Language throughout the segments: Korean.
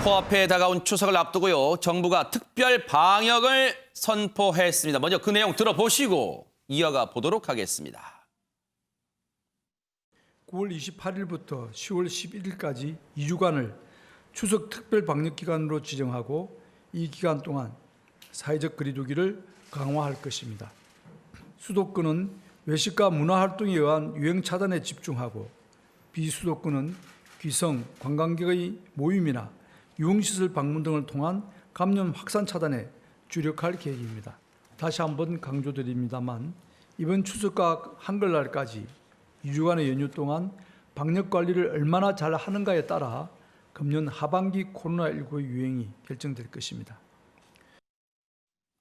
코앞에 다가온 추석을 앞두고요. 정부가 특별 방역을 선포했습니다. 먼저 그 내용 들어보시고 이어가 보도록 하겠습니다. 9월 28일부터 10월 11일까지 2주간을 추석 특별 방역 기간으로 지정하고 이 기간 동안 사회적 거리 두기를 강화할 것입니다. 수도권은 외식과 문화활동에 의한 유행 차단에 집중하고 비수도권은 귀성, 관광객의 모임이나 유흥시설 방문 등을 통한 감염 확산 차단에 주력할 계획입니다. 다시 한번 강조드립니다만 이번 추석과 한글날까지 2주간의 연휴 동안 방역 관리를 얼마나 잘 하는가에 따라 금년 하반기 코로나19의 유행이 결정될 것입니다.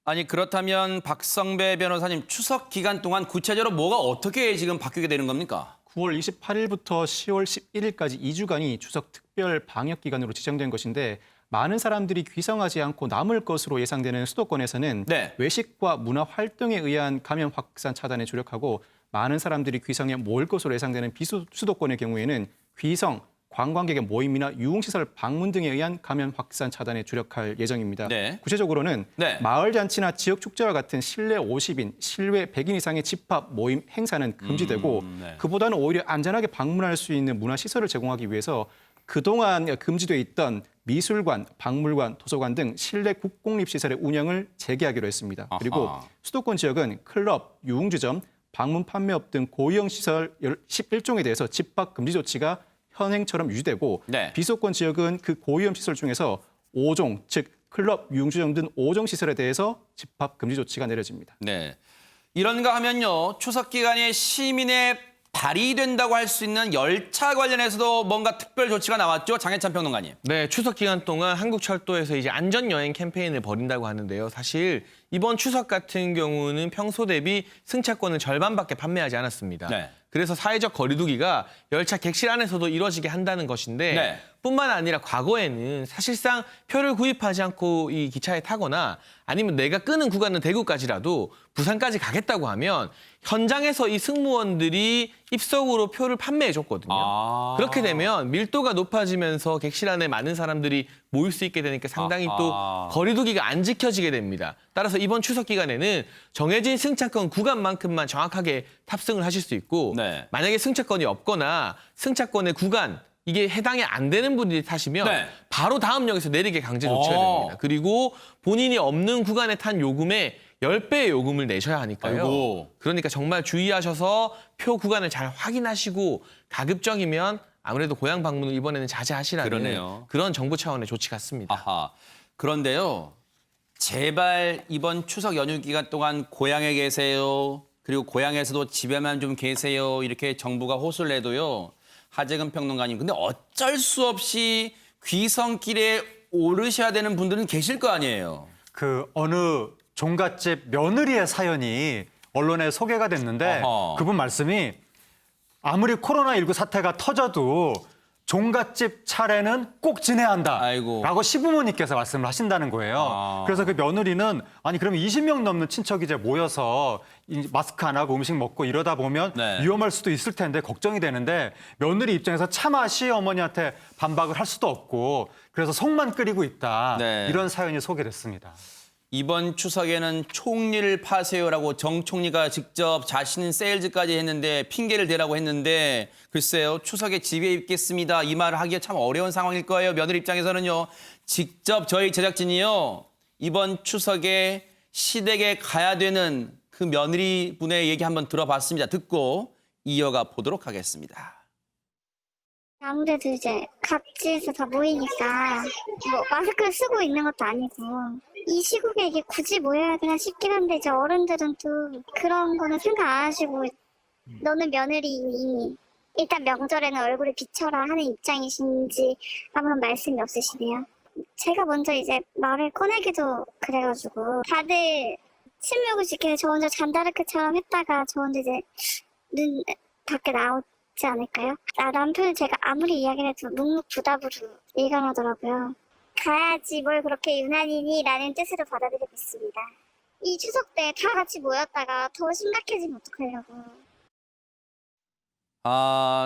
아니 그렇다면 박성배 변호사님 추석 기간 동안 구체적으로 뭐가 어떻게 지금 바뀌게 되는 겁니까? 9월 28일부터 10월 11일까지 2주간이 추석 특별 방역 기간으로 지정된 것인데 많은 사람들이 귀성하지 않고 남을 것으로 예상되는 수도권에서는 네. 외식과 문화 활동에 의한 감염 확산 차단에 주력하고 많은 사람들이 귀성에 모일 것으로 예상되는 비수도권의 경우에는 귀성, 관광객의 모임이나 유흥시설 방문 등에 의한 감염 확산 차단에 주력할 예정입니다. 네. 구체적으로는 네. 마을 잔치나 지역 축제와 같은 실내 50인, 실외 100인 이상의 집합 모임 행사는 금지되고 네. 그보다는 오히려 안전하게 방문할 수 있는 문화시설을 제공하기 위해서 그동안 금지돼 있던 미술관, 박물관, 도서관 등 실내 국공립시설의 운영을 재개하기로 했습니다. 그리고 아하. 수도권 지역은 클럽, 유흥주점, 방문 판매업 등 고위험 시설 11종에 대해서 집합 금지 조치가 현행처럼 유지되고 네. 비수도권 지역은 그 고위험 시설 중에서 5종, 즉 클럽, 유흥주점 등 5종 시설에 대해서 집합 금지 조치가 내려집니다. 네. 이런가 하면요. 추석 기간에 시민의 발휘된다고 할 수 있는 열차 관련해서도 뭔가 특별 조치가 나왔죠. 장해찬 평론가님. 네, 추석 기간 동안 한국철도에서 이제 안전여행 캠페인을 벌인다고 하는데요. 사실 이번 추석 같은 경우는 평소 대비 승차권을 절반밖에 판매하지 않았습니다. 네. 그래서 사회적 거리두기가 열차 객실 안에서도 이루어지게 한다는 것인데 네. 뿐만 아니라 과거에는 사실상 표를 구입하지 않고 이 기차에 타거나 아니면 내가 끄는 구간은 대구까지라도 부산까지 가겠다고 하면 현장에서 이 승무원들이 입석으로 표를 판매해줬거든요. 아. 그렇게 되면 밀도가 높아지면서 객실 안에 많은 사람들이 모일 수 있게 되니까 상당히 또 거리두기가 안 지켜지게 됩니다. 따라서 이번 추석 기간에는 정해진 승차권 구간만큼만 정확하게 탑승을 하실 수 있고 네. 만약에 승차권이 없거나 승차권의 구간 이게 해당이 안 되는 분들이 타시면 네. 바로 다음 역에서 내리게 강제 조치가 됩니다. 그리고 본인이 없는 구간에 탄 요금의 10배의 요금을 내셔야 하니까요. 아이고. 그러니까 정말 주의하셔서 표 구간을 잘 확인하시고 가급적이면 아무래도 고향 방문을 이번에는 자제하시라는 그러네요. 그런 정부 차원의 조치 같습니다. 아하. 그런데요. 제발 이번 추석 연휴 기간 동안 고향에 계세요. 그리고 고향에서도 집에만 좀 계세요. 이렇게 정부가 호소를 해도요. 하재근 평론가님. 근데 어쩔 수 없이 귀성길에 오르셔야 되는 분들은 계실 거 아니에요. 그 어느 종갓집 며느리의 사연이 언론에 소개가 됐는데 어허. 그분 말씀이 아무리 코로나19 사태가 터져도 종갓집 차례는 꼭 지내야 한다. 아이고. 라고 시부모님께서 말씀을 하신다는 거예요. 그래서 그 며느리는 아니 그러면 20명 넘는 친척이 이제 모여서 이 마스크 안 하고 음식 먹고 이러다 보면 네. 위험할 수도 있을 텐데 걱정이 되는데 며느리 입장에서 차마 시어머니한테 반박을 할 수도 없고 그래서 속만 끓이고 있다. 네. 이런 사연이 소개됐습니다. 이번 추석에는 총리를 파세요라고 정 총리가 직접 자신 세일즈까지 했는데 핑계를 대라고 했는데 글쎄요. 추석에 집에 있겠습니다. 이 말을 하기가 참 어려운 상황일 거예요. 며느리 입장에서는요. 직접 저희 제작진이요. 이번 추석에 시댁에 가야 되는 그 며느리 분의 얘기 한번 들어봤습니다. 듣고 이어가 보도록 하겠습니다. 아무래도 이제 각지에서 다 모이니까 뭐 마스크를 쓰고 있는 것도 아니고 이 시국에 이게 굳이 모여야 되나 싶긴 한데 이제 어른들은 또 그런 거는 생각 안 하시고 너는 며느리니 일단 명절에는 얼굴을 비춰라 하는 입장이신지 아무런 말씀이 없으시네요. 제가 먼저 이제 말을 꺼내기도 그래가지고 다들 침묵을 지키는 저 혼자 잔다르크처럼 했다가 저 혼자 이제 눈 밖에 나오지 않을까요? 남편은 제가 아무리 이야기를 해도 묵묵부답으로 일관하더라고요. 가야지 뭘 그렇게 유난히니 라는 뜻으로 받아들이고 있습니다. 이 추석 때 다 같이 모였다가 더 심각해지면 어떡하려고.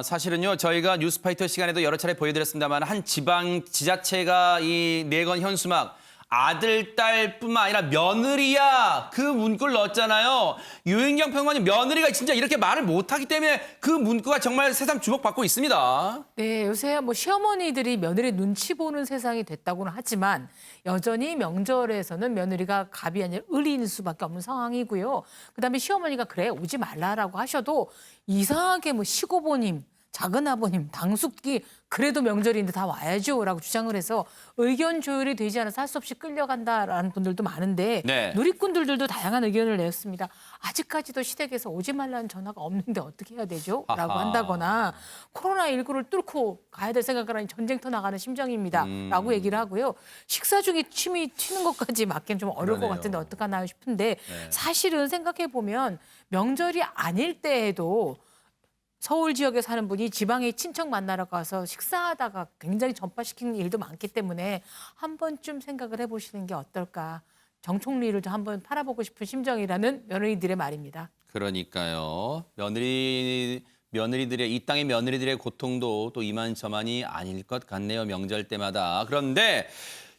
사실은요, 저희가 뉴스파이터 시간에도 여러 차례 보여드렸습니다만 한 지방 지자체가 이 내건 현수막 아들, 딸뿐만 아니라 며느리야 그 문구를 넣었잖아요. 유인경 평론가님, 며느리가 진짜 이렇게 말을 못하기 때문에 그 문구가 정말 새삼 주목받고 있습니다. 네, 요새 뭐 시어머니들이 며느리 눈치 보는 세상이 됐다고는 하지만 여전히 명절에서는 며느리가 갑이 아니라 을인 수밖에 없는 상황이고요. 그다음에 시어머니가 그래 오지 말라라고 하셔도 이상하게 뭐 시고모님, 작은아버님, 당숙기 그래도 명절인데 다 와야죠라고 주장을 해서 의견 조율이 되지 않아서 할 수 없이 끌려간다라는 분들도 많은데 네. 누리꾼들도 다양한 의견을 내었습니다. 아직까지도 시댁에서 오지 말라는 전화가 없는데 어떻게 해야 되죠? 라고 아하. 한다거나 코로나19를 뚫고 가야 될 생각을 하니 전쟁터 나가는 심정입니다. 라고 얘기를 하고요. 식사 중에 침이 튀는 것까지 맡기는 좀 어려울 그러네요. 것 같은데 어떡하나 싶은데 네. 사실은 생각해보면 명절이 아닐 때에도 서울 지역에 사는 분이 지방에 친척 만나러 가서 식사하다가 굉장히 전파시키는 일도 많기 때문에 한 번쯤 생각을 해보시는 게 어떨까. 정총리를 좀 한번 팔아보고 싶은 심정이라는 며느리들의 말입니다. 그러니까요. 며느리들의 이 땅의 며느리들의 고통도 또 이만저만이 아닐 것 같네요. 명절 때마다. 그런데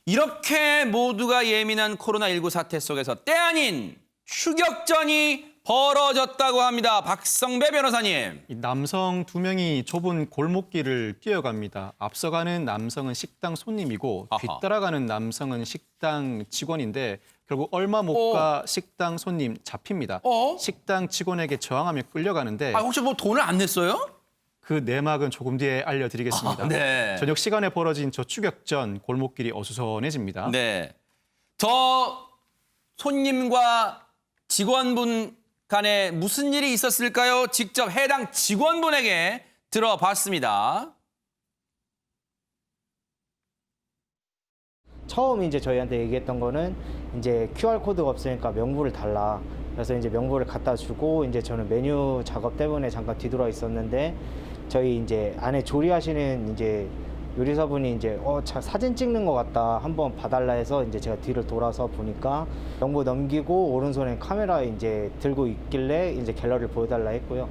이렇게 모두가 예민한 코로나19 사태 속에서 때 아닌 추격전이 벌어졌다고 합니다. 박성배 변호사님. 이 남성 2명이 좁은 골목길을 뛰어갑니다. 앞서가는 남성은 식당 손님이고 아하. 뒤따라가는 남성은 식당 직원인데 결국 얼마 못 가 식당 손님 잡힙니다. 식당 직원에게 저항하며 끌려가는데 혹시 뭐 돈을 안 냈어요? 그 내막은 조금 뒤에 알려드리겠습니다. 네. 저녁 시간에 벌어진 저 추격전 골목길이 어수선해집니다. 네. 저 손님과 직원분 간에 무슨 일이 있었을까요? 직접 해당 직원분에게 들어봤습니다. 처음 이제 저희한테 얘기했던 거는 이제 QR 코드가 없으니까 명부를 달라. 그래서 이제 명부를 갖다 주고 이제 저는 메뉴 작업 때문에 잠깐 뒤돌아 있었는데 저희 이제 안에 조리하시는 이제 요리사분이 이제 사진 찍는 것 같다 한번 봐달라 해서 이제 제가 뒤를 돌아서 보니까 명부 넘기고 오른손에 카메라 이제 들고 있길래 이제 갤러리를 보여달라 했고요.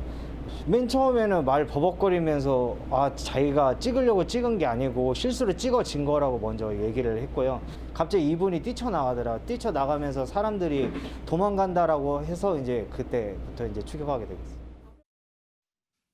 맨 처음에는 말 버벅거리면서 자기가 찍으려고 찍은 게 아니고 실수로 찍어진 거라고 먼저 얘기를 했고요. 갑자기 이분이 뛰쳐나가면서 사람들이 도망간다라고 해서 이제 그때부터 이제 추격하게 되겠어요.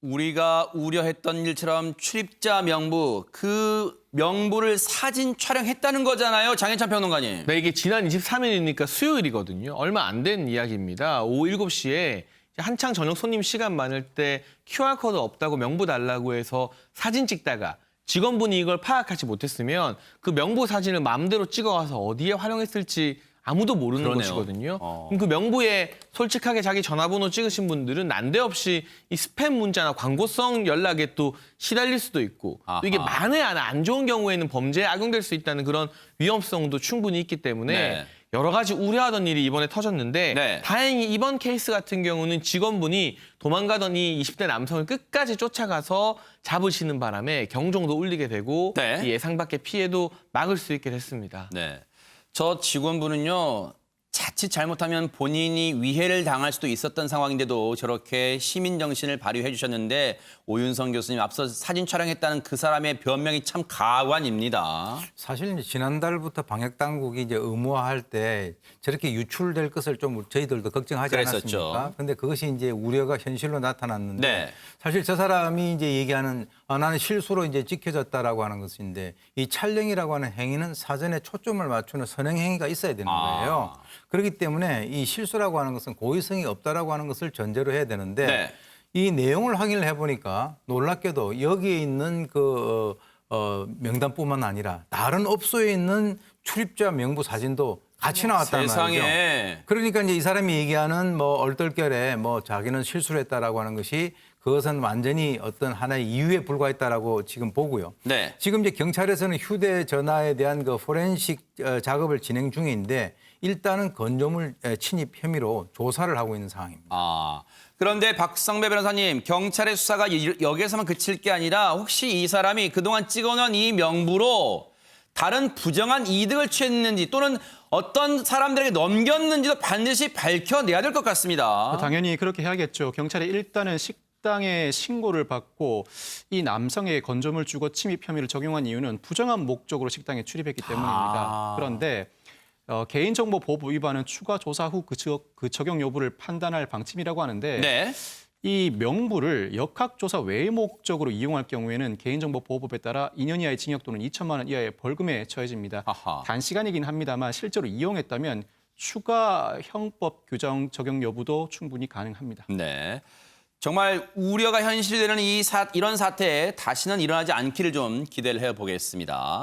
우리가 우려했던 일처럼 출입자 명부, 그 명부를 사진 촬영했다는 거잖아요. 장혜찬 평론가님. 네, 이게 지난 23일이니까 수요일이거든요. 얼마 안 된 이야기입니다. 오후 7시에 한창 저녁 손님 시간 많을 때 QR코드 없다고 명부 달라고 해서 사진 찍다가 직원분이 이걸 파악하지 못했으면 그 명부 사진을 마음대로 찍어가서 어디에 활용했을지 아무도 모르는 그러네요. 것이거든요. 그럼 그 명부에 솔직하게 자기 전화번호 찍으신 분들은 난데없이 이 스팸 문자나 광고성 연락에 또 시달릴 수도 있고 또 이게 아하. 만에 하나 안 좋은 경우에는 범죄에 악용될 수 있다는 그런 위험성도 충분히 있기 때문에 네. 여러 가지 우려하던 일이 이번에 터졌는데 네. 다행히 이번 케이스 같은 경우는 직원분이 도망가던 이 20대 남성을 끝까지 쫓아가서 잡으시는 바람에 경종도 울리게 되고 네. 이 예상 밖의 피해도 막을 수 있게 됐습니다. 네. 저 직원분은요, 자칫 잘못하면 본인이 위해를 당할 수도 있었던 상황인데도 저렇게 시민 정신을 발휘해 주셨는데 오윤성 교수님 앞서 사진 촬영했다는 그 사람의 변명이 참 가관입니다. 사실 이제 지난달부터 방역 당국이 이제 의무화할 때 저렇게 유출될 것을 좀 저희들도 걱정하지 그랬었죠. 않았습니까? 근데 그것이 이제 우려가 현실로 나타났는데 네. 사실 저 사람이 이제 얘기하는 나는 실수로 이제 찍혀졌다라고 하는 것인데 이 촬영이라고 하는 행위는 사전에 초점을 맞추는 선행 행위가 있어야 되는 거예요. 그렇기 때문에 이 실수라고 하는 것은 고의성이 없다라고 하는 것을 전제로 해야 되는데 네. 이 내용을 확인을 해보니까 놀랍게도 여기에 있는 그 명단뿐만 아니라 다른 업소에 있는 출입자 명부 사진도 같이 나왔단 말이죠. 세상에. 그러니까 이제 이 사람이 얘기하는 뭐 얼떨결에 뭐 자기는 실수를 했다라고 하는 것이 그것은 완전히 어떤 하나의 이유에 불과했다라고 지금 보고요. 네. 지금 이제 경찰에서는 휴대전화에 대한 그 포렌식 작업을 진행 중인데 일단은 건조물 침입 혐의로 조사를 하고 있는 상황입니다. 그런데 박성배 변호사님, 경찰의 수사가 여기에서만 그칠 게 아니라 혹시 이 사람이 그동안 찍어놓은 이 명부로 다른 부정한 이득을 취했는지 또는 어떤 사람들에게 넘겼는지도 반드시 밝혀내야 될 것 같습니다. 당연히 그렇게 해야겠죠. 경찰이 일단은 식당에 신고를 받고 이 남성에게 건조물 주거 침입 혐의를 적용한 이유는 부정한 목적으로 식당에 출입했기 때문입니다. 그런데 개인정보보호법 위반은 추가 조사 후 그 적용 여부를 판단할 방침이라고 하는데 네. 이 명부를 역학조사 외의 목적으로 이용할 경우에는 개인정보보호법에 따라 2년 이하의 징역 또는 2천만 원 이하의 벌금에 처해집니다. 아하. 단시간이긴 합니다만 실제로 이용했다면 추가 형법 규정 적용 여부도 충분히 가능합니다. 네. 정말 우려가 현실되는 이런 사태에 다시는 일어나지 않기를 좀 기대를 해보겠습니다.